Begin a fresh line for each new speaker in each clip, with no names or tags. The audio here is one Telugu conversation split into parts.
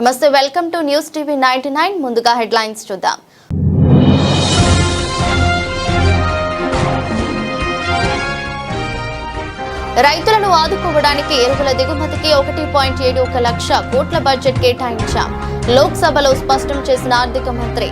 నమస్తే, వెల్కమ్ టు న్యూస్ టీవీ 99. ముందుగా హెడ్లైన్స్ చూద్దాం. రైతులను ఆదుకోవడానికి ఎరువుల దిగుమతికి 1.71 లక్ష కోట్ల బడ్జెట్ కేటాయించాం. లోక్సభలో స్పష్టం చేసిన ఆర్థిక మంత్రి.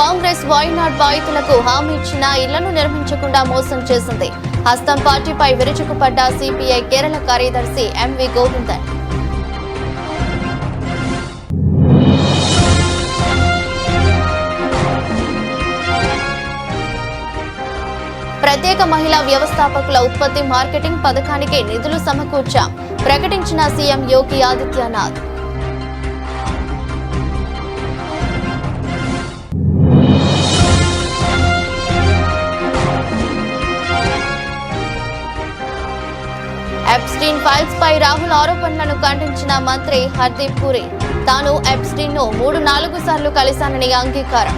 కాంగ్రెస్ వాయనాడ్ బాధితులకు హామీ ఇచ్చిన ఇళ్లను నిర్మించకుండా మోసం చేసింది. హస్తం పార్టీపై విరుచుకుపడ్డ సిపిఐ కేరళ కార్యదర్శి ఎంవి గోవిందన్. ప్రత్యేక మహిళా వ్యవస్థాపకుల ఉత్పత్తి మార్కెటింగ్ పథకానికి నిధులు సమకూర్చాం. ప్రకటించిన CM Yogi Adityanath. Epstein files పై రాహుల్ ఆరోపణలను ఖండించిన మంత్రి హర్దీప్ పురి. తాను ఎప్స్టీన్ ను 3-4 సార్లు కలిశానని అంగీకారం.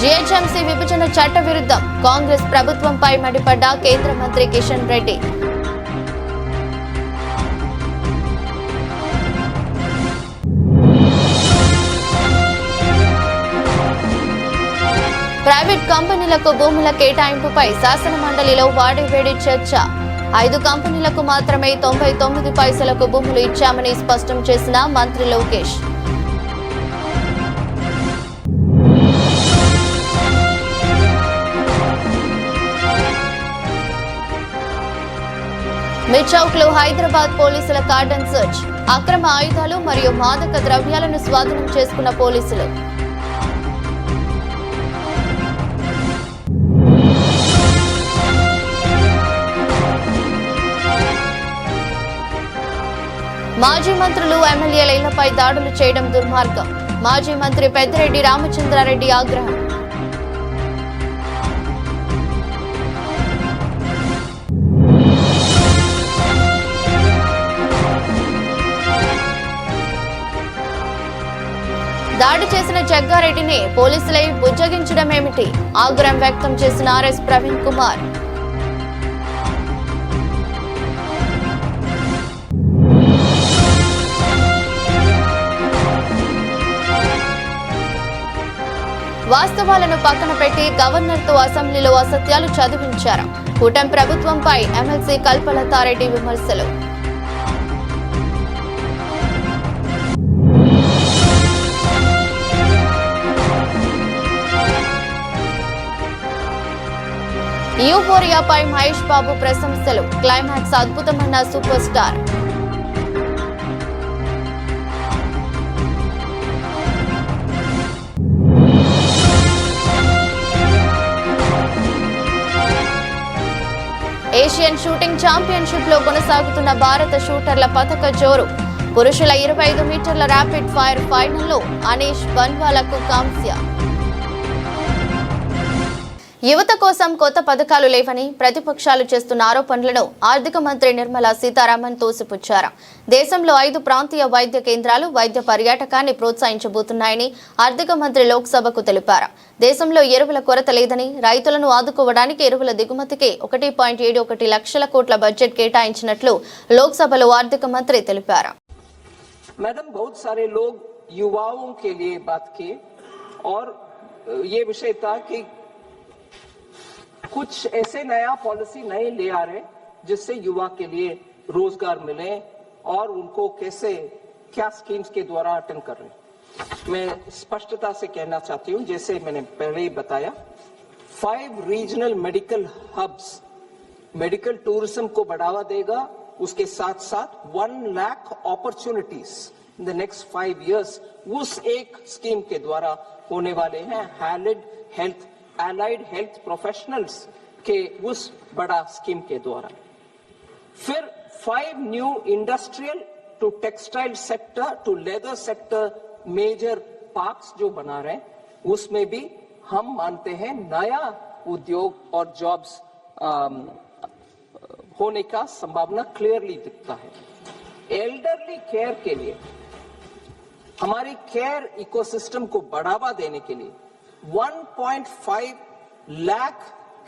జీహెచ్ఎంసీ విభజన చట్ట విరుద్ధం. కాంగ్రెస్ ప్రభుత్వంపై మండిపడ్డ కేంద్ర మంత్రి కిషన్ రెడ్డి. ప్రైవేట్ కంపెనీలకు భూముల కేటాయింపుపై శాసన మండలిలో వాడివేడి చర్చ. 5 కంపెనీలకు మాత్రమే 99 పైసలకు భూములు ఇచ్చామని స్పష్టం చేసిన మంత్రి లోకేష్. మిర్చౌక్ లో హైదరాబాద్ పోలీసుల కార్డన్ సర్చ్. అక్రమ ఆయుధాలు మరియు మాదక ద్రవ్యాలను స్వాధీనం చేసుకున్న పోలీసులు. మాజీ మంత్రులు ఎమ్మెల్యేల ఇళ్లపై దాడులు చేయడం దుర్మార్గం. మాజీ మంత్రి పెద్దిరెడ్డి రామచంద్రారెడ్డి ఆగ్రహం. దాడి చేసిన జగ్గారెడ్డిని పోలీసులై బుజ్జగించడమేమిటి? ఆగ్రహం వ్యక్తం చేసిన ఆర్ఎస్ ప్రవీణ్ కుమార్. వాస్తవాలను పక్కన పెట్టి గవర్నర్తో అసెంబ్లీలో అసత్యాలు చదివించారు. కూటమి ప్రభుత్వంపై ఎమ్మెల్సీ కల్పలతారెడ్డి విమర్శలు. యూఫోరియాపై మహేష్ బాబు ప్రశంసలు. క్లైమాక్స్ అద్భుతమన్న super star. Asian shooting championship లో కొనసాగుతున్న భారత షూటర్ల పతక జోరు. పురుషుల 25 మీటర్ల ర్యాపిడ్ ఫైర్ ఫైనల్లో అనీష్ బన్వాలకు కాంస్య. యువత కోసం కొత్త పథకాలు లేవని ప్రతిపక్షాలు చేస్తున్న ఆరోపణలను ఆర్థిక మంత్రి నిర్మలా సీతారామన్ తోసిపుచ్చారు. దేశంలో 5 ప్రాంతీయ వైద్య కేంద్రాలు వైద్య పర్యాటకాన్ని ప్రోత్సహించబోతున్నాయని ఆర్థిక మంత్రి లోక్సభకు తెలిపారు. దేశంలో ఎరువుల కొరత లేదని, రైతులను ఆదుకోవడానికి ఎరువుల దిగుమతికి 1.71 లక్షల కోట్ల బడ్జెట్ కేటాయించినట్లు లోక్సభలో ఆర్థిక మంత్రి తెలిపారు.
मैडम, बहुत सारे लोग युवाओं के लिए बात किए और ये विषय था कि कुछ ऐसे नया पॉलिसी नए ले आ रहे जिससे युवा के लिए रोजगार मिले और उनको कैसे क्या स्कीम्स के द्वारा अटेंड कर रहे हैं. मैं स्पष्टता से कहना चाहती हूं, जैसे मैंने पहले ही बताया, 5 regional medical hubs medical tourism को बढ़ावा देगा. उसके साथ साथ 1 lakh opportunities in the next 5 years उस एक स्कीम के द्वारा होने वाले हैं. एलाइड हेल्थ प्रोफेशनल्स के उस बड़ा स्कीम के द्वारा. फिर 5 new industrial to textile sector to leather sector major parks जो बना रहे हैं, उसमें भी हम मानते हैं नया उद्योग और जॉब्स होने का संभावना क्लियरली दिखता है। एल्डरली केयर के लिए हमारी केयर इकोसिस्टम को बढ़ावा देने के लिए 1.5 लाख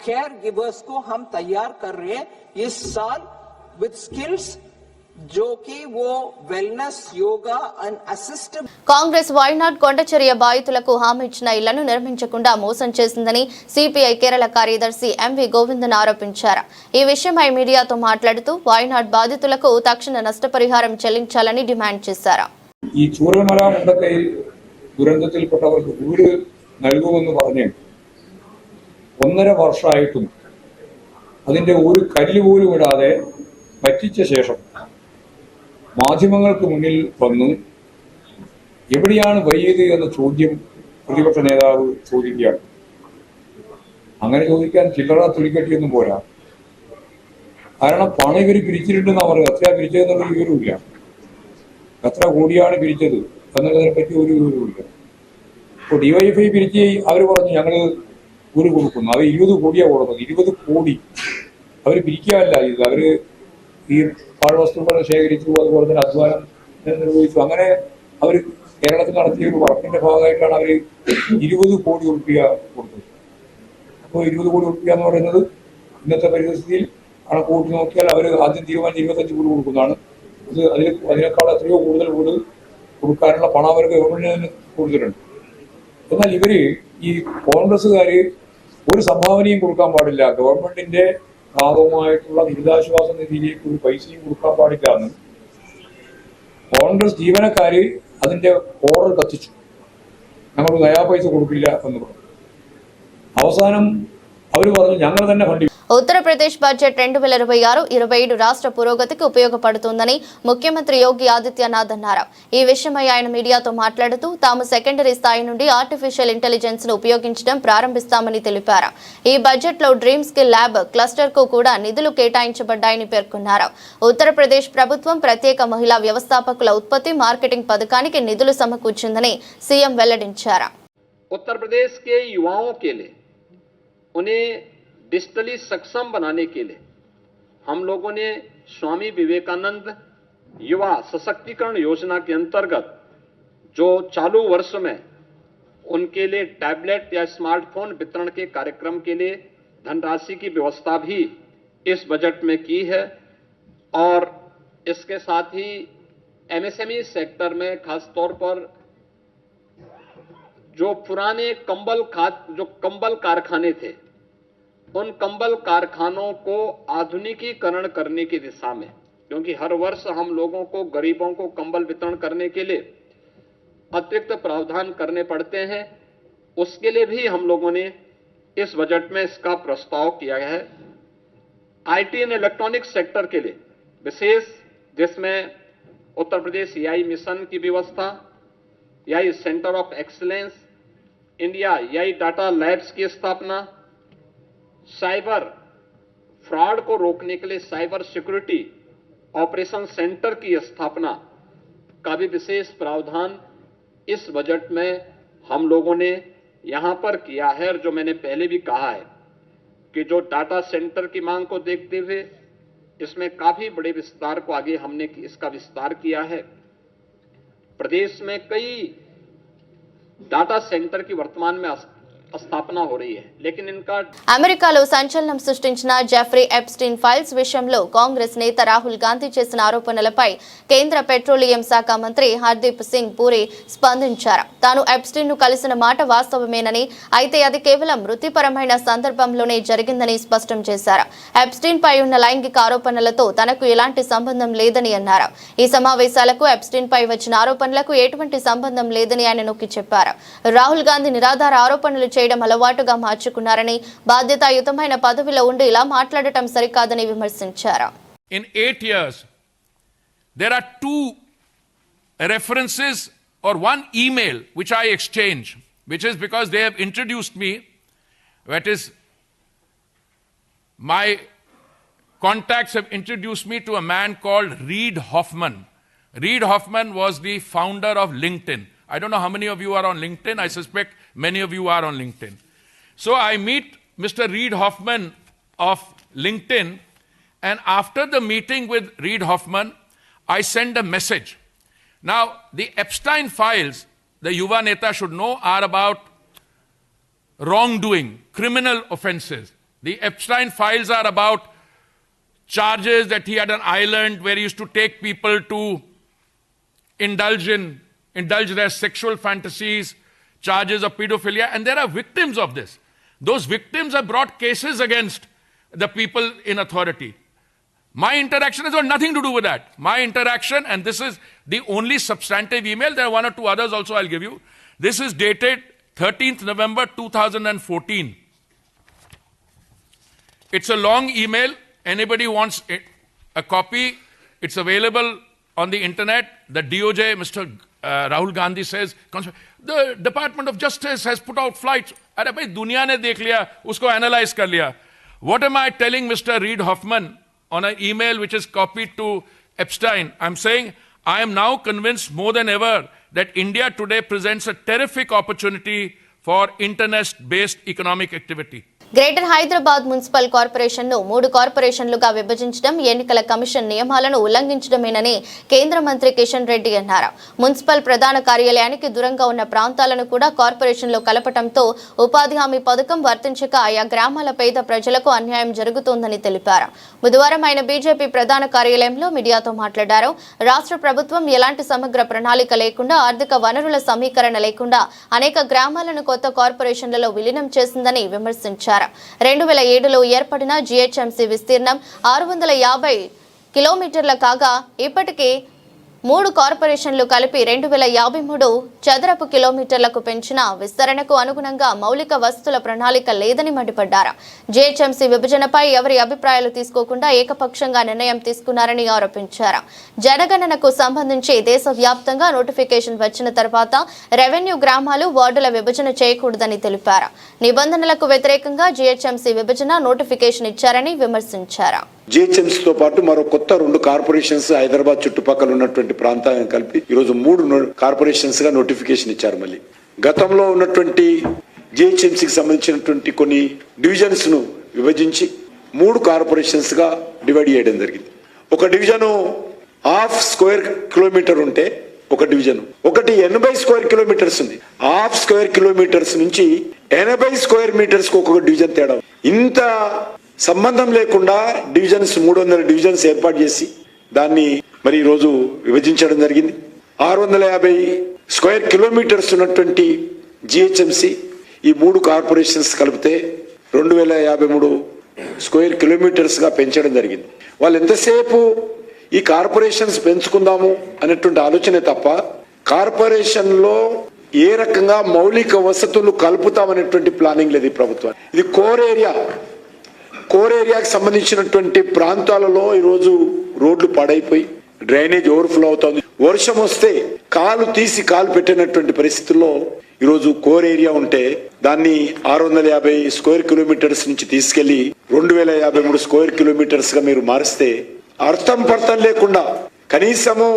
केयर गिवर्स को हम तैयार कर रहे हैं इस साल विद स्किल्स जो कि वो wellness yoga and assistant
Congress Wayanad కొండచర్య బాధితులకు హామీ ఇచ్చిన ఇళ్లను నిర్మించకుండా మోసం చేసిందని సిపిఐ కేరళ కార్యదర్శి ఎంవి గోవిందన్ ఆరోపించారు. ఈ విషయమై మీడియాతో మాట్లాడుతూ వైనాడ్ బాధితులకు తక్షణ నష్టపరిహారం చెల్లించాలని డిమాండ్ చేశారు.
ഈ ചൂരൽമല മുണ്ടക്കൈ ദുരന്തത്തിൽപ്പെട്ടവർക്ക് വീട് നൽകുമെന്ന് പറഞ്ഞ് 1.5 വർഷമായിട്ടും അതിന്റെ ഒരു കല്ല് പോലും ഇടാതെ പറ്റിച്ച ശേഷം മാധ്യമങ്ങൾക്ക് മുന്നിൽ വന്നു എവിടെയാണ് വൈകിയത് എന്ന ചോദ്യം പ്രതിപക്ഷ നേതാവ് ചോദിക്കുകയാണ്. അങ്ങനെ ചോദിക്കാൻ ചില്ലറ തുലിക്കട്ടിയൊന്നും പോരാ. കാരണം പണം ഇവർ പിരിച്ചിട്ടുണ്ടെന്നാണ് പറയുന്നത്. എത്രയാ പിരിച്ചതെന്നുള്ള വിവരമില്ല. എത്ര കോടിയാണ് പിരിച്ചത് എന്നുള്ളതിനെ പറ്റി ഒരു വിവരമില്ല. ഇപ്പോൾ ഡിവൈഎഫ്ഐ പിരിച്ച് അവർ പറഞ്ഞു ഞങ്ങൾ വീട് കൊടുക്കുന്നു. അത് 20 കോടിയാണ് കൊടുക്കുന്നത്. 20 കോടി അവർ പിരിക്കാനല്ല ഇത്. അവർ ഈ പാഴ്വസ്തുക്കൾ ശേഖരിച്ചു, അതുപോലെ തന്നെ അധ്വാനം നിർവഹിച്ചു. അങ്ങനെ അവർ കേരളത്തിൽ നടത്തിയ ഒരു വർക്കിന്റെ ഭാഗമായിട്ടാണ് അവർ 20 കോടി റുപ്യ കൊടുത്തത്. അപ്പോൾ 20 കോടി റുപ്യ എന്ന് പറയുന്നത് ഇന്നത്തെ പരിസ്ഥിതിയിൽ കണക്ക് നോക്കിയാൽ അവർ ആദ്യം തീരുമാനിച്ച് 25 കോടി കൊടുക്കുന്നതാണ്. അത് അതിനേക്കാൾ എത്രയോ കൂടുതൽ വീട് കൊടുക്കാനുള്ള പണം അവർ ഗവൺമെന്റിന് കൂടുതലുണ്ട്. എന്നാൽ ഇവര് ഈ കോൺഗ്രസ്സുകാര് ഒരു സംഭാവനയും കൊടുക്കാൻ പാടില്ല, ഗവൺമെന്റിന്റെ ഭാഗമായിട്ടുള്ള ദുരിതാശ്വാസ നിധിയിലേക്ക് ഒരു പൈസയും കൊടുക്കാൻ പാടില്ല എന്ന് കോൺഗ്രസ് ജീവനക്കാര് അതിന്റെ ഓർഡർ കത്തിച്ചു. ഞങ്ങൾ നയാ പൈസ കൊടുക്കില്ല എന്ന് പറഞ്ഞു. അവസാനം അവർ പറഞ്ഞു ഞങ്ങൾ തന്നെ ഫണ്ട്.
ఉత్తరప్రదేశ్ బడ్జెట్ 2026-27 రాష్ట్ర పురోగతికి ఉపయోగపడుతుందని ముఖ్యమంత్రి యోగి ఆదిత్యనాథ్ అన్నారు. ఈ విషయమై ఆయన మీడియాతో మాట్లాడుతూ తాము సెకండరీ స్థాయి నుండి ఆర్టిఫిషియల్ ఇంటెలిజెన్స్ ను ఉపయోగించడం ప్రారంభిస్తామని తెలిపారు. ఈ బడ్జెట్ లో డ్రీమ్ స్కిల్ ల్యాబ్ క్లస్టర్ కు కూడా నిధులు కేటాయించబడ్డాయని పేర్కొన్నారు. ఉత్తరప్రదేశ్ ప్రభుత్వం ప్రత్యేక మహిళా వ్యవస్థాపకుల ఉత్పత్తి మార్కెటింగ్ పథకానికి నిధులు సమకూర్చిందని సీఎం వెల్లడించారు.
उत्तर के युवाओं के लिए उन्हें डिजिटली सक्षम बनाने के लिए हम लोगों ने स्वामी विवेकानंद युवा सशक्तिकरण योजना के अंतर्गत जो चालू वर्ष में उनके लिए टैबलेट या स्मार्टफोन वितरण के कार्यक्रम के लिए धनराशि की व्यवस्था भी इस बजट में की है। और इसके साथ ही एमएसएमई सेक्टर में खासतौर पर जो पुराने कंबल कारखाने थे, उन कंबल कारखानों को आधुनिकीकरण करने की दिशा में, क्योंकि हर वर्ष हम लोगों को गरीबों को कंबल वितरण करने के लिए अतिरिक्त प्रावधान करने पड़ते हैं, उसके लिए भी हम लोगों ने इस बजट में इसका प्रस्ताव किया है। आईटी एंड इलेक्ट्रॉनिक्स सेक्टर के लिए विशेष, जिसमें उत्तर प्रदेश एआई मिशन की व्यवस्था, AI centre of excellence, India AI data labs की स्थापना, साइबर फ्रॉड को रोकने के लिए साइबर सिक्योरिटी ऑपरेशन सेंटर की स्थापना का भी विशेष प्रावधान इस बजट में हम लोगों ने यहां पर किया है। और जो मैंने पहले भी कहा है कि जो डाटा सेंटर की मांग को देखते हुए इसमें काफी बड़े विस्तार को आगे हमने इसका विस्तार किया है। प्रदेश में कई डाटा सेंटर की वर्तमान में స్థాపన हो रही है, लेकिन इनका
అమెరికాలో సంచలనం సృష్టించిన జెఫ్రీ ఎప్స్టీన్ ఫైల్స్ విషయంలో కాంగ్రెస్ నేత రాహుల్ గాంధీ చేసిన ఆరోపణలపై కేంద్ర పెట్రోలియం శాఖ మంత్రి హర్దీప్ సింగ్ పూరి స్పందించారు. తాను ఎప్స్టీన్ ను కలిసిన మాట వాస్తవమేనని, అయితే అది కేవలం వృత్తిపరమైన సందర్భంలోనే జరిగిందని స్పష్టం చేశారు. ఎప్స్టీన్ పై ఉన్న లైంగిక ఆరోపణలతో తనకు ఎలాంటి సంబంధం లేదని అన్నారు. ఈ సమావేశాలకు ఎప్స్టీన్ పై వచ్చిన ఆరోపణలకు ఎటువంటి సంబంధం లేదని ఆయన నొక్కి చెప్పారు. రాహుల్ గాంధీ నిరాధార ఆరోపణలు చేయడం అలవాటుగా మార్చుకున్నారని, బాధ్యతాయుతమైన పదవిలో ఉండి ఇలా మాట్లాడటం సరికాదని విమర్శించారు.
In 8 years there are 2 references or 1 email which I exchange, which is because they have introduced me, that is my contacts have introduced me to a man called Reid Hoffman. Reid Hoffman was the founder of LinkedIn. I don't know how many of you are on LinkedIn. I suspect many of you are on LinkedIn. So I meet Mr. Reid Hoffman of LinkedIn, And after the meeting with Reid Hoffman, I sent a message. Now, the Epstein files, the Yuva Neta should know, are about wrongdoing, criminal offenses. The Epstein files are about charges that he had an island where he used to take people to indulge their sexual fantasies, charges of pedophilia, and there are victims of this. Those victims have brought cases against the people in authority. My interaction has got nothing to do with that. My interaction, and this is the only substantive email, there are one or two others also I'll give you. This is dated 13th November 2014. It's a long email. Anybody wants a copy, it's available on the internet. The DOJ, Mr. Rahul Gandhi says, the Department of Justice has put out flights. अरे भाई दुनिया ने देख लिया, उसको analyze कर लिया. What am I telling Mr. Reid Hoffman on an email which is copied to Epstein? I'm saying, I am now convinced more than ever that India today presents a terrific opportunity for internet-based economic activity.
Greater Hyderabad municipal కార్పొరేషన్ను 3 కార్పొరేషన్లుగా విభజించడం ఎన్నికల కమిషన్ నియమాలను ఉల్లంఘించడమేనని కేంద్ర మంత్రి కిషన్ రెడ్డి అన్నారు. మున్సిపల్ ప్రధాన కార్యాలయానికి దూరంగా ఉన్న ప్రాంతాలను కూడా కార్పొరేషన్లో కలపడంతో ఉపాధి హామీ పథకం వర్తించక ఆయా గ్రామాల పేద ప్రజలకు అన్యాయం జరుగుతోందని తెలిపారు. బుధవారం ఆయన బీజేపీ ప్రధాన కార్యాలయంలో మీడియాతో మాట్లాడారు. రాష్ట్ర ప్రభుత్వం ఎలాంటి సమగ్ర ప్రణాళిక లేకుండా, ఆర్థిక వనరుల సమీకరణ లేకుండా అనేక గ్రామాలను కొత్త కార్పొరేషన్లలో విలీనం చేసిందని విమర్శించారు. 2007లో ఏర్పడిన జీహెచ్ఎంసీ విస్తీర్ణం 650 కిలోమీటర్ల కాగా ఇప్పటికే 3 కార్పొరేషన్లు కలిపి 2053 చదరపు కిలోమీటర్లకు పెంచిన విస్తరణకు అనుగుణంగా మౌలిక వసతుల ప్రణాళిక లేదని మండిపడ్డారు. జీహెచ్ఎంసీ విభజనపై ఎవరి అభిప్రాయాలు తీసుకోకుండా ఏకపక్షంగా నిర్ణయం తీసుకున్నారని ఆరోపించారు. జనగణనకు సంబంధించి దేశవ్యాప్తంగా నోటిఫికేషన్ వచ్చిన తర్వాత రెవెన్యూ గ్రామాలు వార్డుల విభజన చేయకూడదని తెలిపారు. నిబంధనలకు వ్యతిరేకంగా జీహెచ్ఎంసీ విభజన నోటిఫికేషన్ ఇచ్చారని విమర్శించారు.
జీహెచ్ఎంసీతో పాటు మరో కొత్త 2 కార్పొరేషన్స్ హైదరాబాద్ చుట్టుపక్కల ఉన్నటువంటి ప్రాంతాలను కలిపి ఈరోజు 3 కార్పొరేషన్స్ గా నోటిఫికేషన్ ఇచ్చారు. మళ్ళీ గతంలో ఉన్నటువంటి జీహెచ్ఎంసీకి సంబంధించినటువంటి కొన్ని డివిజన్స్ ను విభజించి 3 కార్పొరేషన్స్ గా డివైడ్ చేయడం జరిగింది. ఒక డివిజన్ 1/2 స్క్వేర్ కిలోమీటర్ ఉంటే ఒక డివిజన్, ఒకటి 80 స్క్వేర్ కిలోమీటర్స్ ఉంది. 1/2 స్క్వేర్ కిలోమీటర్స్ నుంచి 80 స్క్వేర్ మీటర్స్ కు ఒక్కొక్క డివిజన్ తేడా. ఇంత సంబంధం లేకుండా డివిజన్స్ 300 డివిజన్స్ ఏర్పాటు చేసి దాన్ని మరి ఈరోజు విభజించడం జరిగింది. 650 స్క్వేర్ కిలోమీటర్స్ ఉన్నటువంటి జిహెచ్ఎంసి ఈ 3 కార్పొరేషన్స్ కలిపితే 2053 స్క్వేర్ కిలోమీటర్స్ గా పెంచడం జరిగింది. వాళ్ళు ఎంతసేపు ఈ కార్పొరేషన్స్ పెంచుకుందాము అనేటువంటి ఆలోచనే తప్ప కార్పొరేషన్ లో ఏ రకంగా మౌలిక వసతులు కలుపుతామనేటువంటి ప్లానింగ్ లేదు ఈ ప్రభుత్వం. ఇది కోర్ ఏరియాకి సంబంధించినటువంటి ప్రాంతాలలో ఈరోజు రోడ్లు పాడైపోయి డ్రైనేజ్ ఓవర్ఫ్లో అవుతుంది. వర్షం వస్తే కాలు తీసి కాలు పెట్టినటువంటి పరిస్థితుల్లో ఈరోజు కోర్ ఏరియా ఉంటే దాన్ని 650 స్క్వేర్ కిలోమీటర్స్ నుంచి తీసుకెళ్లి 2053 స్క్వేర్ కిలోమీటర్స్ గా మీరు మారిస్తే అర్థం పర్థం లేకుండా కనీసము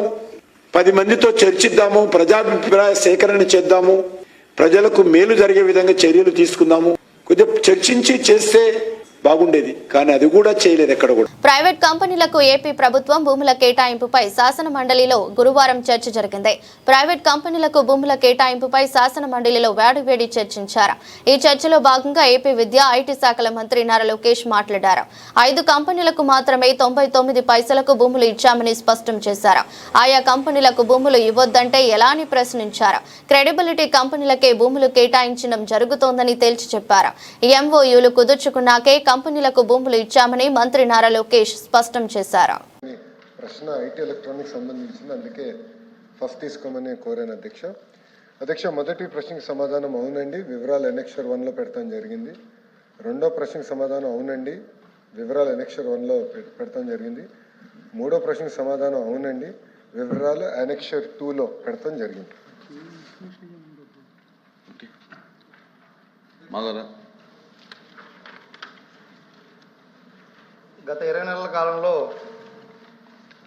10 మందితో చర్చిద్దాము, ప్రజాభిప్రాయ సేకరణ చేద్దాము, ప్రజలకు మేలు జరిగే విధంగా చర్యలు తీసుకుందాము, కొద్దిగా చర్చించి చేస్తే బాగుండేది. కానీ అది కూడా చేయలేదు ఎక్కడ కూడా.
ప్రైవేట్ కంపెనీలకు ఏపీ ప్రభుత్వం భూముల కేటాయింపుపై శాసన మండలిలో గురువారం చర్చ జరిగింది. ప్రైవేట్ కంపెనీలకు భూముల కేటాయింపుపై శాసన మండలిలో వేడి చర్చించారు. ఈ చర్చలో భాగంగా ఏపీ విద్యా ఐటీ శాఖల మంత్రి నారా లోకేష్ మాట్లాడారు. 5 కంపెనీలకు మాత్రమే 99 పైసలకు భూములు ఇచ్చామని స్పష్టం చేశారు. ఆయా కంపెనీలకు భూములు ఇవ్వొద్దంటే ఎలా అని ప్రశ్నించారు. క్రెడిబిలిటీ కంపెనీలకే భూములు కేటాయించడం జరుగుతోందని తేల్చి చెప్పారు. ఎంఓయూలు కుదుర్చుకున్నాకే కంపెనీలకు భూములు ఇచ్చామని మంత్రి నారా లోకేష్ స్పష్టం చేశారు.
ప్రశ్న ఐటీ ఎలక్ట్రానిక్స్ సంబంధించింది, అందుకే ఫస్ట్ తీసుకోమని కోరాను అధ్యక్ష. మొదటి ప్రశ్నకి సమాధానం అవునండి, వివరాలు ఎనెక్షర్ 1లో పెడతాం జరిగింది. రెండో ప్రశ్నకి సమాధానం అవునండి, వివరాలు ఎనెక్షర్ 1లో పెడతాం జరిగింది. మూడో ప్రశ్నకి సమాధానం అవునండి, వివరాలు ఎనెక్షర్ 2లో పెడతాం జరిగింది.
గత 20 నెలల కాలంలో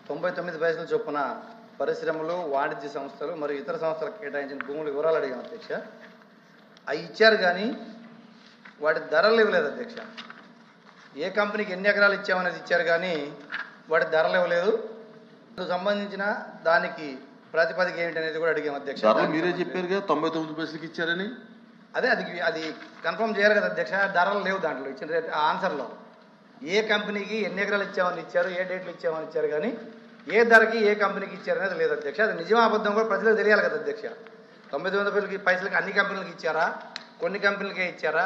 99 పైసల చొప్పున పరిశ్రమలు, వాణిజ్య సంస్థలు మరియు ఇతర సంస్థలకు కేటాయించిన భూముల వివరాలు అడిగాం అధ్యక్ష. అవి ఇచ్చారు కానీ వాటి ధరలు ఇవ్వలేదు అధ్యక్ష. ఏ కంపెనీకి ఎన్ని ఎకరాలు ఇచ్చామనేది ఇచ్చారు కానీ వాటి ధరలు ఇవ్వలేదు. అందుకు సంబంధించిన దానికి ప్రాతిపదిక ఏమిటి అనేది కూడా అడిగాం అధ్యక్ష.
మీరే చెప్పారు కదా 99 పైసలకి ఇచ్చారని.
అదే అది కన్ఫర్మ్ చేయాలి కదా అధ్యక్ష. ధరలు లేవు దాంట్లో ఇచ్చిన ఆన్సర్లో. ఏ కంపెనీకి ఎన్ని ఎకరాలు ఇచ్చామని ఇచ్చారు, ఏ డేట్లు ఇచ్చామని ఇచ్చారు కానీ ఏ ధరకి ఏ కంపెనీకి ఇచ్చారు అనేది లేదు అధ్యక్ష. అది నిజం అబద్ధం కూడా ప్రజలకు తెలియాలి కదా అధ్యక్ష. 99 పైసలకి అన్ని కంపెనీలకు ఇచ్చారా, కొన్ని కంపెనీలకే ఇచ్చారా,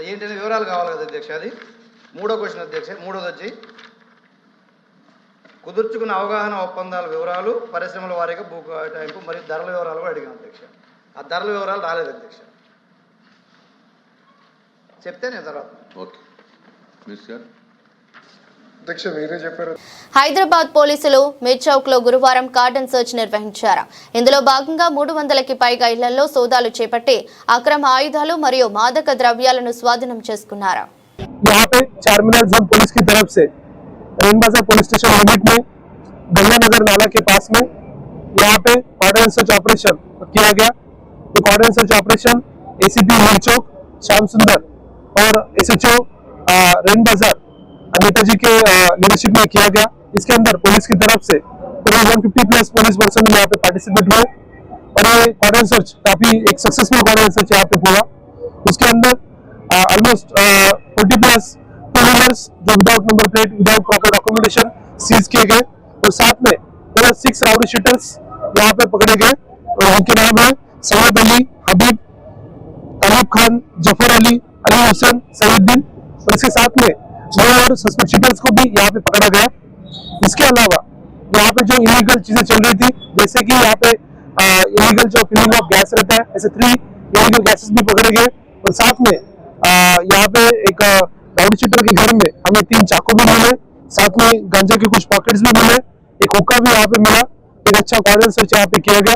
ఏంటనే వివరాలు కావాలి కదా అధ్యక్ష. అది 3వ క్వశ్చన్ అధ్యక్ష. 3వది వచ్చి కుదుర్చుకున్న అవగాహన ఒప్పందాల వివరాలు, పరిశ్రమల వారీగా భూ కేటాయింపు మరియు ధరల వివరాలు కూడా అడిగాం అధ్యక్ష. ఆ ధరల వివరాలు రాలేదు అధ్యక్ష. చెప్తే నేను తర్వాత.
ఓకే మిస్ గారు.
అధ్యక్ష మీరే చెప్పారు.
హైదరాబాద్ పోలీసులు మిర్చౌక్ లో గురువారం కార్డన్ సెర్చ్ నిర్వహించారు. ఇందులో భాగంగా 300కి పైగా ఇళ్లలో సోదాలు చేపట్టి అక్రమ ఆయుధాలు మరియు మాదక ద్రవ్యాలను స్వాధీనం చేసుకున్నారు.
यहाँ पे चारमीनार जोन पुलिस की तरफ से रेन बाजार पुलिस स्टेशन लिमिट में गंगानगर नाला के पास में यहाँ पे कार्डन सर्च ऑपरेशन किया गया। ये कार्डन सर्च ऑपरेशन एसीपी मिर्चौक श्याम सुंदर और एसएचओ रेन बाजार नेताजी के लीडरशिप में किया गया। इसके अंदर पुलिस की तरफ से 150+ पुलिस पर्सन यहाँ पे पार्टिसिपेट हुए और ये कार्डन सर्च काफी एक सक्सेसफुल कार्डन सर्च यहाँ पे हुआ। उसके अंदर ऑलमोस्ट 40+ टू व्हीलर्स जो without number plate, without proper documentation seize किए गए और साथ में पूरा 6 राउडी शूटर्स यहाँ पे पकड़े गए और उनके नाम है सैयद अली, हबीब, अयूब खान, जफर अली, अली हुसैन, सईदुद्दीन और इसके साथ में 2 और सस्पेक्ट शूटर्स को भी यहाँ पे पकड़ा गया। इसके अलावा यहाँ पे जो इलीगल चीजें चल रही थी, जैसे कि यहाँ पे इलीगल जो फिलिंग ऑफ गैस रहता है, ऐसे 3 इलीगल गैसेस भी पकड़े गए और साथ में यहाँ पे एक राउडी शूटर के घर में हमें 3 चाकू भी मिले, साथ में गांजा के कुछ पॉकेट्स भी मिले, एक हुक्का भी यहाँ पे मिला। एक अच्छा कॉर्डन सर्च यहाँ पे किया गया।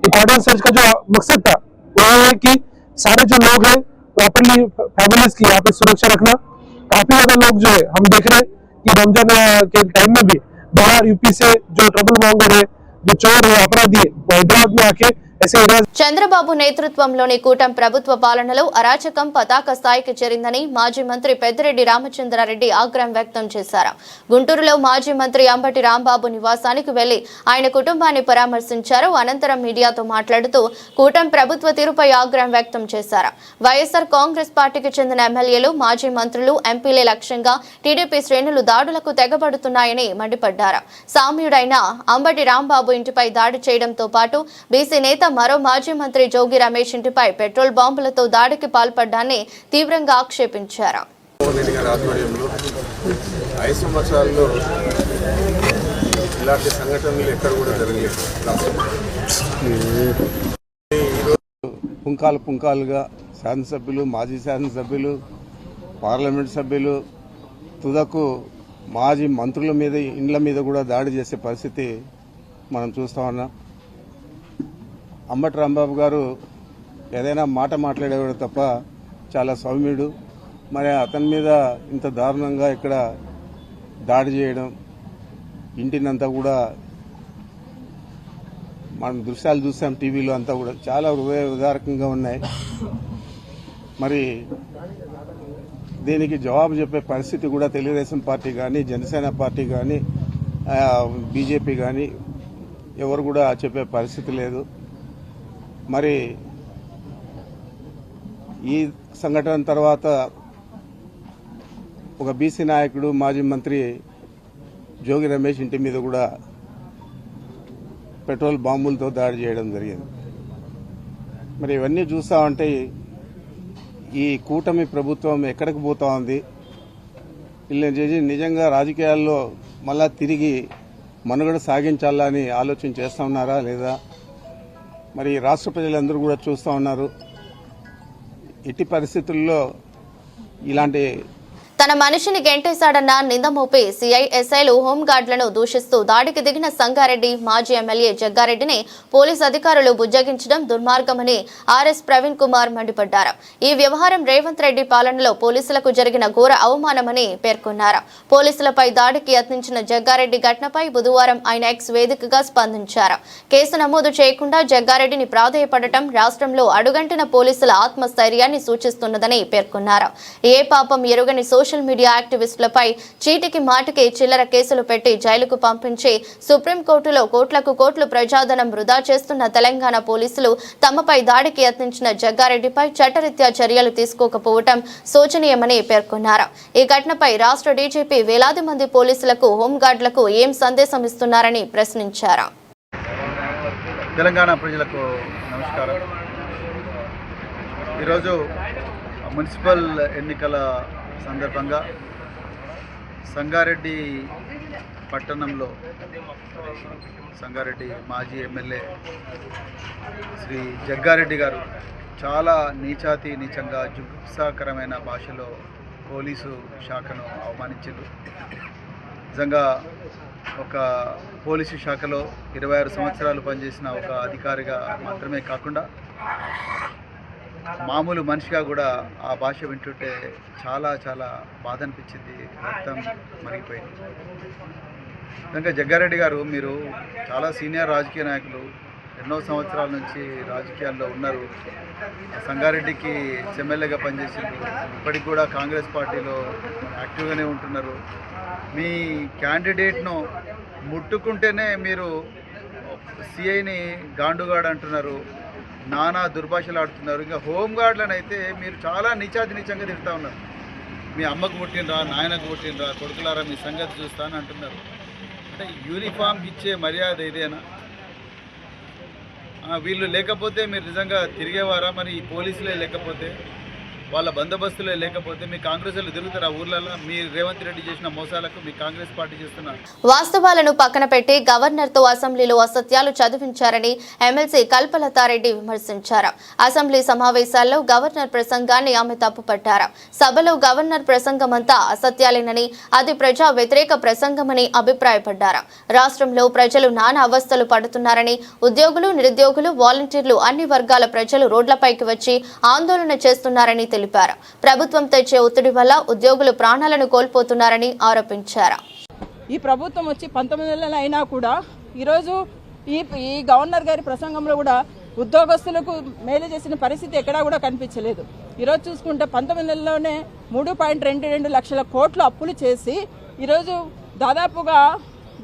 ये कॉर्डन सर्च का जो मकसद था वो है कि सारे जो लोग हैं प्रॉपरली फैमिलीज की यहाँ पे सुरक्षा रखना। काफी ज्यादा लोग जो है हम देख रहे हैं कि रमजान के टाइम में भी बिहार यूपी से जो ट्रबल मॉन्गर है, जो चोर है, अपराधी है, हैदराबाद में आके
చంద్రబాబు నేతృత్వంలోని కూటమి ప్రభుత్వ పాలనలో అరాచకం పతాక స్థాయికి చేరిందని మాజీ మంత్రి పెద్దిరెడ్డి రామచంద్రారెడ్డి ఆగ్రహం వ్యక్తం చేశారు. గుంటూరులో మాజీ మంత్రి అంబటి రాంబాబు నివాసానికి వెళ్లి ఆయన కుటుంబాన్ని పరామర్శించారు. అనంతరం మీడియాతో మాట్లాడుతూ కూటమి ప్రభుత్వ తీరుపై ఆగ్రహం వ్యక్తం చేశారు. వైఎస్ఆర్ కాంగ్రెస్ పార్టీకి చెందిన ఎమ్మెల్యేలు, మాజీ మంత్రులు, ఎంపీలే లక్ష్యంగా టీడీపీ శ్రేణులు దాడులకు తెగబడుతున్నాయని మండిపడ్డారు. సామ్యుడైన అంబటి రాంబాబు ఇంటిపై దాడి చేయడంతో పాటు బీసీ నేత మరో మాజీ మంత్రి జోగి రమేష్ ఇంటిపై పెట్రోల్ బాంబులతో దాడికి పాల్పడ్డాన్ని తీవ్రంగా ఆక్షేపించారు.
5 సంవత్సరాల్లో ఇలాంటి సంఘటనలు ఎక్కడ కూడా జరగలేదు. పుంకాలుగా శాసనసభ్యులు, మాజీ శాసనసభ్యులు, పార్లమెంట్ సభ్యులు, తుదకు మాజీ మంత్రుల మీద, ఇండ్ల మీద కూడా దాడి చేసే పరిస్థితి మనం చూస్తా ఉన్నాం. అంబటి రాంబాబు గారు ఏదైనా మాట మాట్లాడేవాడు తప్ప చాలా సౌమ్యుడు. మరి అతని మీద ఇంత దారుణంగా ఇక్కడ దాడి చేయడం, ఇంటినంతా కూడా మనం దృశ్యాలు చూసాం టీవీలో, అంతా కూడా చాలా హృదయ విదారకంగా ఉన్నాయి. మరి దీనికి జవాబు చెప్పే పరిస్థితి కూడా తెలుగుదేశం పార్టీ కానీ, జనసేన పార్టీ కానీ, బీజేపీ కానీ ఎవరు కూడా చెప్పే పరిస్థితి లేదు. మరి ఈ సంఘటన తర్వాత ఒక బీసీ నాయకుడు, మాజీ మంత్రి జోగి రమేష్ ఇంటి మీద కూడా పెట్రోల్ బాంబులతో దాడి చేయడం జరిగింది. మరి ఇవన్నీ చూస్తా ఉంటే ఈ కూటమి ప్రభుత్వం ఎక్కడికి పోతా ఉంది? వీళ్ళని చేసి నిజంగా రాజకీయాల్లో మళ్ళా తిరిగి మనుగడ సాగించాలని ఆలోచన చేస్తా ఉన్నారా లేదా? మరి రాష్ట్ర ప్రజలందరూ కూడా చూస్తూ ఉన్నారు. ఎట్టి పరిస్థితుల్లో ఇలాంటి
తన మనిషిని గెంటేశాడన్న నింద మోపి సిఐఎస్ఐలు హోంగార్డులను దూషిస్తూ దాడికి దిగిన సంగారెడ్డి మాజీ ఎమ్మెల్యే జగ్గారెడ్డిని పోలీసు అధికారులు బుజ్జగించడం దుర్మార్గమని ఆర్ఎస్ ప్రవీణ్ కుమార్ మండిపడ్డారు. ఈ వ్యవహారం రేవంత్ రెడ్డి పాలనలో పోలీసులకు జరిగిన ఘోర అవమానమని పేర్కొన్నారు. పోలీసులపై దాడికి యత్నించిన జగ్గారెడ్డి ఘటనపై బుధవారం ఆయన ఎక్స్ వేదికగా స్పందించారు. కేసు నమోదు చేయకుండా జగ్గారెడ్డిని ప్రాధేయపడటం రాష్ట్రంలో అడుగంటిన పోలీసుల ఆత్మస్థైర్యాన్ని సూచిస్తున్నదని పేర్కొన్నారు. ఏ పాపం ఎరుగని సోషల్ మీడియా యాక్టివిస్టులపై చీటికి మాటికి చిల్లర కేసులు పెట్టి జైలుకు పంపించి సుప్రీంకోర్టులో కోట్లకు కోట్లు ప్రజాధనం వృధా చేస్తున్న తెలంగాణ పోలీసులు తమపై దాడికి యత్నించిన జగ్గారెడ్డిపై చట్టరీత్యా చర్యలు తీసుకోకపోవడం శోచనీయమని పేర్కొన్నారు. ఈ ఘటనపై రాష్ట్ర డీజీపీ వేలాది మంది పోలీసులకు, హోంగార్డులకు ఏం సందేశం ఇస్తున్నారని ప్రశ్నించారు.
తెలంగాణ ప్రజలకు నమస్కారం. ఈరోజు మున్సిపల్ ఎన్నికల సందర్భంగా సంగారెడ్డి పట్టణంలో సంగారెడ్డి మాజీ ఎమ్మెల్యే శ్రీ జగ్గారెడ్డి గారు చాలా నీచంగా జుగుప్సాకరమైన భాషలో పోలీసు శాఖను అవమానించారు. నిజంగా ఒక పోలీసు శాఖలో 26 సంవత్సరాలు పనిచేసిన ఒక అధికారిగా మాత్రమే కాకుండా మామూలు మనిషిగా కూడా ఆ భాష వింటుంటే చాలా బాధ అనిపించింది, రక్తం మరిగిపోయింది. నిజంగా జగ్గారెడ్డి గారు మీరు చాలా సీనియర్ రాజకీయ నాయకులు, ఎన్నో సంవత్సరాల నుంచి రాజకీయాల్లో ఉన్నారు. సంగారెడ్డికి ఎమ్మెల్యేగా పనిచేసిండ్రు, ఇప్పటికి కూడా కాంగ్రెస్ పార్టీలో యాక్టివ్గానే ఉంటున్నారు. మీ క్యాండిడేట్ను ముట్టుకుంటేనే మీరు సిఐని గాండుగాడు అంటున్నారు, నానా దుర్భాషలు ఆడుతున్నారు. ఇంకా హోంగార్డులను అయితే మీరు చాలా నీచంగా తిడతా ఉన్నారు. మీ అమ్మకు పుట్టినరా, నాయనకు పుట్టినరా, కొడుకులారా మీ సంగతి చూస్తా అని అంటున్నారు. అంటే యూనిఫామ్కి ఇచ్చే మర్యాద ఇదేనా? వీళ్ళు లేకపోతే మీరు నిజంగా తిరిగేవారా? మరి ఈ పోలీసులే లేకపోతే, వాళ్ళ బందోబస్తులే లేకపోతే మీ కాంగ్రెస్ వాళ్ళు తిరుగుతారు ఆ ఊర్లలో? మీ రేవంత్ రెడ్డి చేసిన మోసాలకు మీ కాంగ్రెస్ పార్టీ చేస్తున్నారు.
వాస్తవాలను పక్కన పెట్టి గవర్నర్తో అసెంబ్లీలో అసత్యాలు చదివించారని ఎమ్మెల్సీ కల్పలతారెడ్డి విమర్శించారు. అసెంబ్లీ సమావేశాల్లో గవర్నర్ ప్రసంగాన్ని ఆమె తప్పుపట్టారు. సభలో గవర్నర్ ప్రసంగమంతా అసత్యాలేనని, అది ప్రజా వ్యతిరేక ప్రసంగమని అభిప్రాయపడ్డారు. రాష్ట్రంలో ప్రజలు నానా అవస్థలు పడుతున్నారని, ఉద్యోగులు, నిరుద్యోగులు, వాలంటీర్లు, అన్ని వర్గాల ప్రజలు రోడ్లపైకి వచ్చి ఆందోళన చేస్తున్నారని తెలిపారు. ప్రభుత్వం తెచ్చే ఒత్తిడి వల్ల ఉద్యోగులు ప్రాణాలను కోల్పోతున్నారని ఆరోపించారు.
ఈ ప్రభుత్వం వచ్చి 19 నెలలు అయినా కూడా ఈరోజు ఈ గవర్నర్ గారి ప్రసంగంలో కూడా ఉద్యోగస్తులకు మేలు చేసిన పరిస్థితి ఎక్కడా కూడా కనిపించలేదు. ఈరోజు చూసుకుంటే 19 నెలల్లోనే 3.22 లక్షల కోట్లు అప్పులు చేసి ఈరోజు దాదాపుగా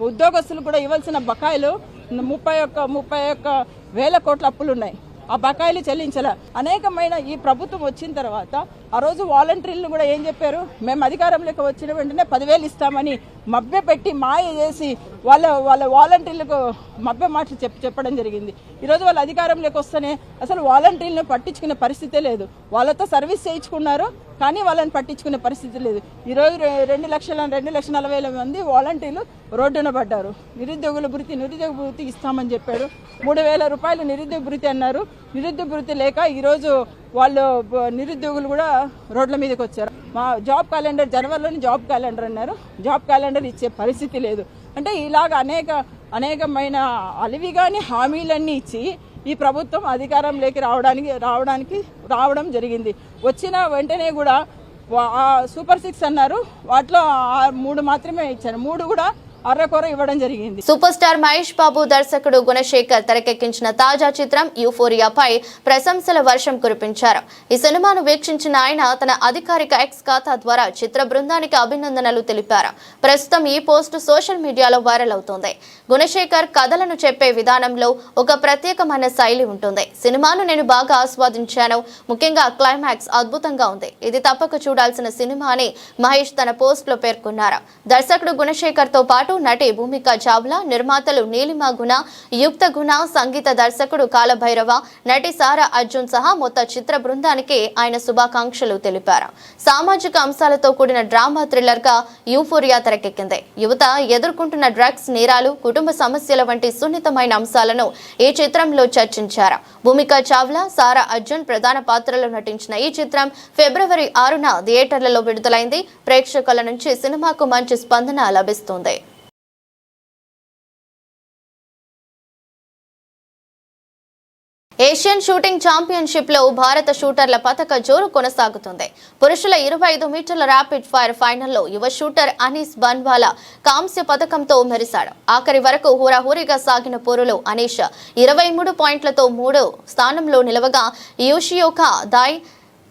ఉద్యోగస్తులు కూడా ఇవ్వాల్సిన బకాయిలు 31 వేల కోట్ల అప్పులు ఉన్నాయి. ఆ బకాయిలు చెల్లించాల. అనేకమైన ఈ ప్రభుత్వం వచ్చిన తర్వాత ఆ రోజు వాలంటీర్లు కూడా ఏం చెప్పారు, మేము అధికారంలోకి వచ్చిన వెంటనే 10,000 ఇస్తామని మభ్య పెట్టి మాయ చేసి వాళ్ళ వాలంటీర్లకు మభ్య మాటలు చెప్పడం జరిగింది. ఈరోజు వాళ్ళ అధికారంలోకి వస్తేనే అసలు వాలంటీర్లను పట్టించుకునే పరిస్థితే లేదు. వాళ్ళతో సర్వీస్ చేయించుకున్నారు కానీ వాళ్ళని పట్టించుకునే పరిస్థితి లేదు. ఈరోజు 2,40,000 మంది వాలంటీర్లు రోడ్డున పడ్డారు. నిరుద్యోగ భృతి ఇస్తామని చెప్పాడు. 3,000 రూపాయలు నిరుద్యోగ భృతి అన్నారు. నిరుద్యోగ భృతి లేక ఈరోజు వాళ్ళు నిరుద్యోగులు కూడా రోడ్ల మీదకి వచ్చారు. మా జాబ్ క్యాలెండర్ జనవరిలోని జాబ్ క్యాలెండర్ అన్నారు, జాబ్ క్యాలెండర్ ఇచ్చే పరిస్థితి లేదు. అంటే ఇలాగ అనేకమైన అలివిగాని హామీలన్నీ ఇచ్చి ఈ ప్రభుత్వం అధికారంలోకి రావడం జరిగింది. వచ్చిన వెంటనే కూడా సూపర్ 6 అన్నారు, వాటిలో 3 మాత్రమే ఇచ్చారు. 3 కూడా అర్రకొర ఇవ్వడం జరిగింది.
సూపర్ స్టార్ మహేష్ బాబు దర్శకుడు గుణశేఖర్ తెరకెక్కించిన తాజా చిత్రం యూఫోరియాపై ప్రశంసల వర్షం కురిపించారు. ఈ సినిమాను వీక్షించిన ఆయన తన అధికారిక ఎక్స్ ఖాతా ద్వారా చిత్ర బృందానికి అభినందనలు తెలిపారు. ప్రస్తుతం ఈ పోస్టు సోషల్ మీడియాలో వైరల్ అవుతోంది. గుణశేఖర్ కథలను చెప్పే విధానంలో ఒక ప్రత్యేకమైన శైలి ఉంటుంది. సినిమాను నేను బాగా ఆస్వాదించాను. ముఖ్యంగా క్లైమాక్స్ అద్భుతంగా ఉంది. ఇది తప్పక చూడాల్సిన సినిమా అని మహేష్ తన పోస్ట్ లో పేర్కొన్నారు. దర్శకుడు గుణశేఖర్ తో పాటు నటి భూమికా చావ్లా, నిర్మాతలు నీలిమా గుణ, యుక్త గుణ, సంగీత దర్శకుడు కాలభైరవ, నటి సారా అర్జున్ సహా మొత్తం చిత్ర బృందానికి ఆయన శుభాకాంక్షలు తెలిపారు. సామాజిక అంశాలతో కూడిన డ్రామా థ్రిల్లర్ గా యూఫోరియా తెరకెక్కింది. యువత ఎదుర్కొంటున్న డ్రగ్స్, నేరాలు, కుటుంబ సమస్యల వంటి సున్నితమైన అంశాలను ఈ చిత్రంలో చర్చించారు. భూమికా చావ్లా, సారా అర్జున్ ప్రధాన పాత్రలో నటించిన ఈ చిత్రం ఫిబ్రవరి 6న థియేటర్లలో విడుదలైంది. ప్రేక్షకుల నుంచి సినిమాకు మంచి స్పందన లభిస్తుంది. ఏషియన్ షూటింగ్ ఛాంపియన్షిప్ లో భారత షూటర్ల పతక జోరు కొనసాగుతుంది. పురుషుల 25 మీటర్ల ర్యాపిడ్ ఫైర్ ఫైనల్లో యువ షూటర్ అనీస్ బన్వాలా కాంస్య పతకంతో మెరిశాడు. ఆఖరి వరకు హోరాహోరీగా సాగిన పోరులో అనీష్ 23 పాయింట్లతో 3వ స్థానంలో నిలవగా యూషియోకా దాయ్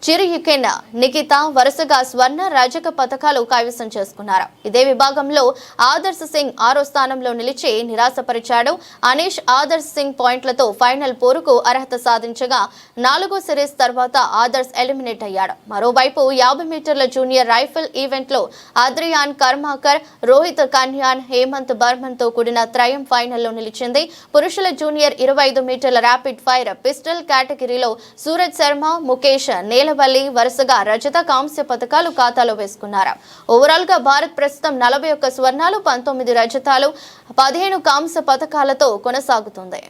చిరుయుకెన్ నిఖిత వరుసగా స్వర్ణ రజక పతకాలు కైవసం చేసుకున్నారు. ఇదే విభాగంలో ఆదర్శ్ సింగ్ 6వ స్థానంలో నిలిచి నిరాశపరిచాడు. అనీష్ ఆదర్శ్ సింగ్ పాయింట్లతో ఫైనల్ పోరుకు అర్హత సాధించగా 4వ సిరీస్ తర్వాత ఆదర్శ్ ఎలిమినేట్ అయ్యాడు. మరోవైపు 50 మీటర్ల జూనియర్ రైఫిల్ ఈవెంట్లో అద్రియాన్ కర్మాకర్, రోహిత్ కన్యాన్, హేమంత్ బర్మన్ తో కూడిన త్రయం ఫైనల్లో నిలిచింది. పురుషుల జూనియర్ 25 మీటర్ల ర్యాపిడ్ ఫైర్ పిస్టల్ కేటగిరీలో సూరజ్ శర్మ, ముఖేష్ నేలవల్లి వరుసగా రజత, కాంస్య పతకాలు ఖాతాలో వేసుకున్నారు. ఓవరాల్ గా భారత్ ప్రస్తుతం 41 స్వర్ణాలు, 19 రజతాలు, 15 కాంస్య పతకాలతో కొనసాగుతుంది.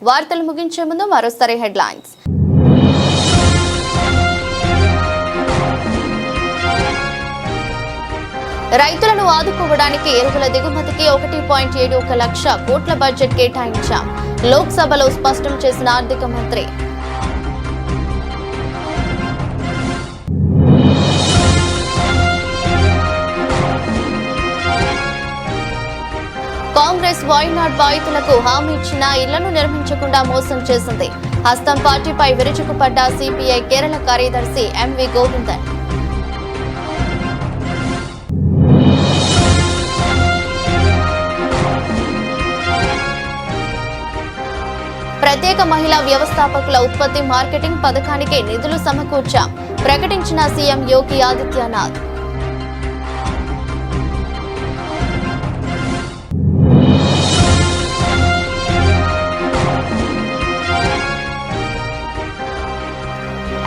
వార్తలు ముగించే ముందు మరోసారి హెడ్లైన్స్. రైతులను ఆదుకోవడానికి ఎరువుల దిగుమతికి 1.71 లక్ష కోట్ల బడ్జెట్ కేటాయించాం. లోక్సభలో స్పష్టం చేసిన ఆర్థిక మంత్రి. కాంగ్రెస్ వాయునాడ్ బాధితులకు హామీ ఇచ్చిన ఇళ్లను నిర్మించకుండా మోసం చేసింది. హస్తం పార్టీపై విరుచుకుపడ్డ సిపిఐ కేరళ కార్యదర్శి ఎంవి గోవిందన్. ప్రత్యేక మహిళా వ్యవస్థాపకుల ఉత్పత్తి మార్కెటింగ్ పథకానికి నిధులు సమకూర్చాం. ప్రకటించిన CM Yogi Adityanath.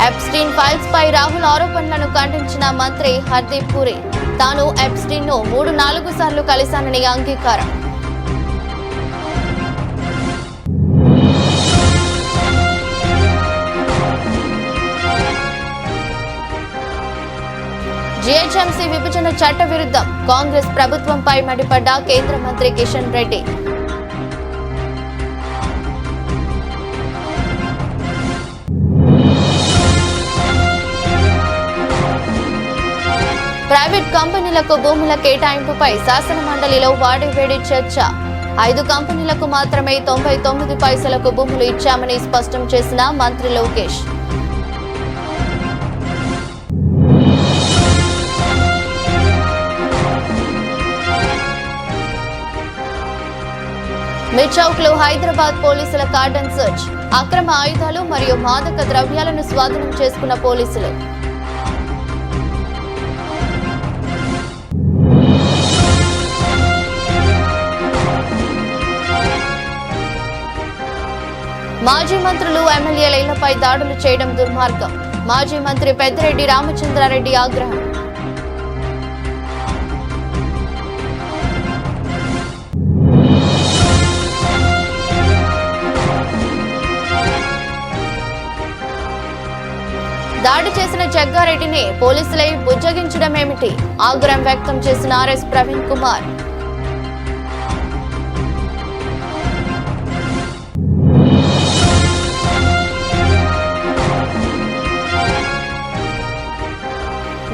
Epstein files పై రాహుల్ ఆరోపణలను ఖండించిన మంత్రి హర్దీప్ పురి. తాను ఎప్స్టీన్ ను 3-4 సార్లు కలిశానని అంగీకారం. జీహెచ్ఎంసీ విభజన చట్ట విరుద్ధం. కాంగ్రెస్ ప్రభుత్వంపై మండిపడ్డ కేంద్ర మంత్రి కిషన్ రెడ్డి. ప్రైవేట్ కంపెనీలకు భూముల కేటాయింపుపై శాసన మండలిలో వాడివేడి చర్చ. 5 కంపెనీలకు మాత్రమే 99 పైసలకు భూములు ఇచ్చామని స్పష్టం చేసిన మంత్రి లోకేష్. మిర్చౌక్ లో హైదరాబాద్ పోలీసుల కార్డన్ సర్చ్. అక్రమ ఆయుధాలు మరియు మాదక ద్రవ్యాలను స్వాధీనం చేసుకున్న పోలీసులు. మాజీ మంత్రులు, ఎమ్మెల్యేల ఇళ్లపై దాడులు చేయడం దుర్మార్గం. మాజీ మంత్రి పెద్దిరెడ్డి రామచంద్రారెడ్డి ఆగ్రహం. దాడి చేసిన జగ్గారెడ్డిని పోలీసులై బుజ్జగించడమేమిటి? ఆగ్రహం వ్యక్తం చేసిన ఆర్ఎస్ ప్రవీణ్ కుమార్.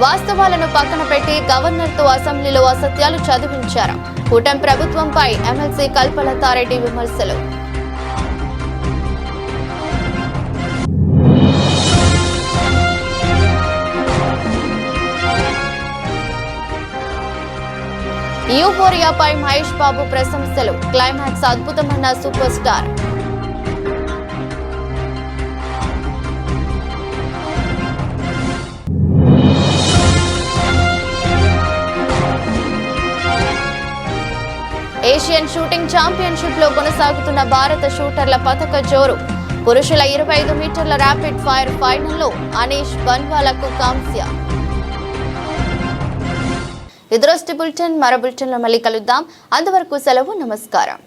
వాస్తవాలను పక్కన పెట్టి గవర్నర్తో అసెంబ్లీలో అసత్యాలు చదివించారు. కూటమి ప్రభుత్వంపై ఎమ్మెల్సీ కల్పలతారెడ్డి విమర్శలు. యూఫోరియాపై మహేష్ బాబు ప్రశంసలు. క్లైమాక్స్ అద్భుతమన్న super star. Asian shooting championship లో కొనసాగుతున్న భారత షూటర్ల పతక జోరు. పురుషుల 25 మీటర్ల ర్యాపిడ్ ఫైర్ ఫైనల్లో అనీష్ బన్వాలకు కాంస్య. ఇదరోజు బులెటిన్. మరో బులెటిన్ లో మళ్ళీ కలుద్దాం. అంతవరకు సెలవు. నమస్కారం.